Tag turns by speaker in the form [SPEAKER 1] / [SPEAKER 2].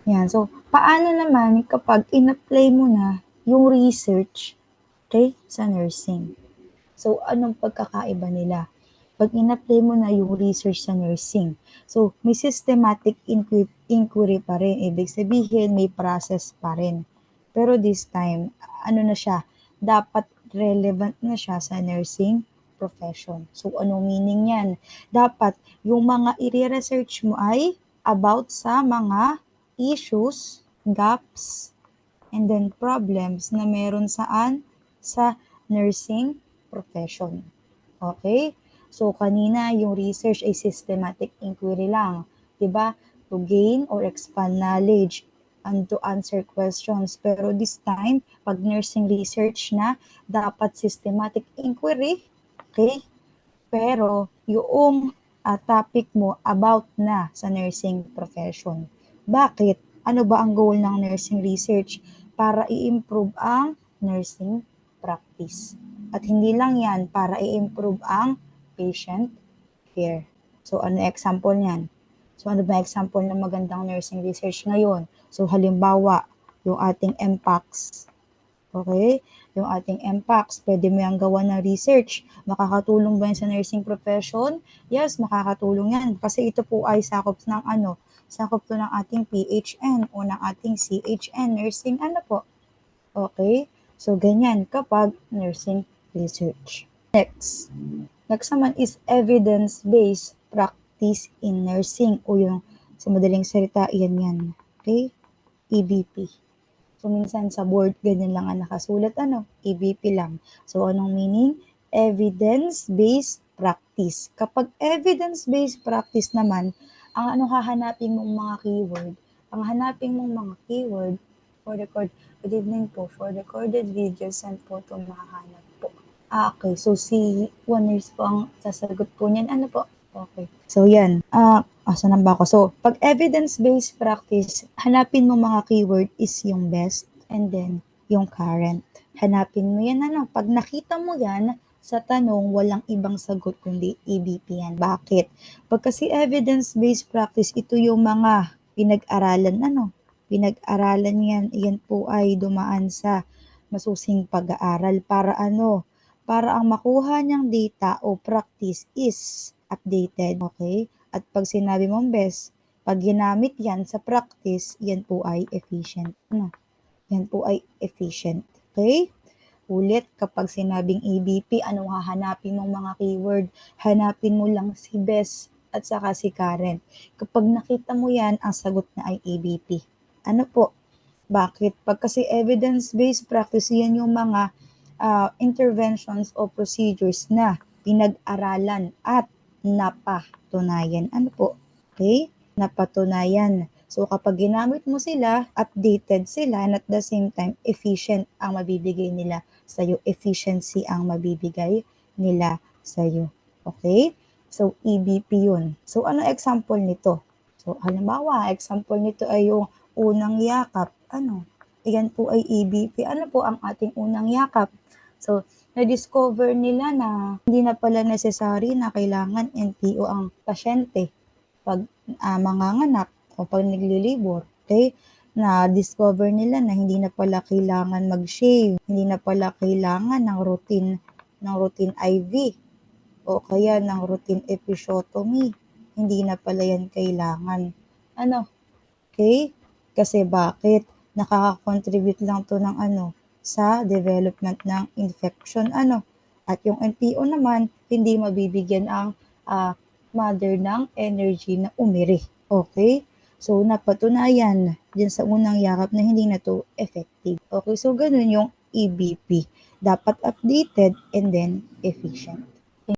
[SPEAKER 1] Yan. So, paano naman kapag in-apply mo na yung research, okay, sa nursing? So, anong pagkakaiba nila? Pag in-apply mo na yung research sa nursing, so may systematic inquiry pa rin. Ibig sabihin, may process pa rin. Pero this time, ano na siya, dapat relevant na siya sa nursing profession. So, anong meaning yan? Dapat yung mga i-research mo ay about sa mga issues, gaps, and then problems na meron saan sa nursing profession. Okay? So, kanina yung research ay systematic inquiry lang. Diba? To gain or expand knowledge and to answer questions. Pero this time, pag nursing research na, dapat systematic inquiry. Okay? Pero yung topic mo about na sa nursing profession. Bakit? Ano ba ang goal ng nursing research? Para i-improve ang nursing practice. At hindi lang yan, para i-improve ang patient care. So, ano example niyan? So, ano ba example ng magandang nursing research ngayon? So, halimbawa, yung ating MPACS. Okay? Yung ating MPACS, pwede mo yung gawa ng research. Makakatulong ba yan sa nursing profession? Yes, makakatulong yan. Kasi ito po ay sakop ng sakop to ng ating PHN o ng ating CHN, nursing po. Okay? So, ganyan kapag nursing research. Next naman is evidence-based practice in nursing o yung sa madaling salita, yan. Okay? EBP. So, minsan sa board, ganyan lang ang nakasulat, EBP lang. So, anong meaning? Evidence-based practice. Kapag evidence-based practice naman, ang hahanapin mong mga keyword, ang hanapin mong mga keyword for record, good evening po, for recorded videos and photo mahahanap po. Okay. So, si Wonders po ang sasagot po niyan. Ano po? Okay. So, yan. Saan ba ako? So, pag evidence-based practice, hanapin mo mga keyword is yung best and then yung current. Hanapin mo yan, Pag nakita mo yan, sa tanong, walang ibang sagot kundi EBP yan. Bakit? Pag kasi evidence-based practice, ito yung mga pinag-aralan, Pinag-aralan yan. Yan po ay dumaan sa masusing pag-aaral para para ang makuha niyang data o practice is updated, okay? At pag sinabi mong best, pag ginamit yan sa practice, yan po ay efficient. Yan po ay efficient. Okay? Ulit, kapag sinabing EBP, anong hahanapin mong mga keyword? Hanapin mo lang si best at saka si current. Kapag nakita mo yan, ang sagot na ay EBP. Ano po? Bakit? Pag kasi evidence-based practice, yan yung mga interventions o procedures na pinag-aralan at napatunayan. Ano po? Okay? Napatunayan. So, kapag ginamit mo sila, updated sila, and at the same time, efficient ang mabibigay nila sa'yo. Efficiency ang mabibigay nila sa'yo. Okay? So, EBP yun. So, ano example nito? So, halimbawa, example nito ay yung unang yakap. Iyan po ay EBP. Ano po ang ating unang yakap? So, na-discover nila na hindi na pala necessary na kailangan NPO ang pasyente pag manganganak o pag naglilibor. Okay? Na-discover nila na hindi na pala kailangan mag-shave, hindi na pala kailangan ng routine IV o kaya ng routine episiotomy. Hindi na pala yan kailangan. Okay? Kasi bakit? Nakaka-contribute lang to ng sa development ng infection, At yung NPO naman, hindi mabibigyan ang mother ng energy na umiri. Okay? So, napatunayan dyan sa unang yakap na hindi na to effective. Okay, so ganun yung EBP. Dapat updated and then efficient.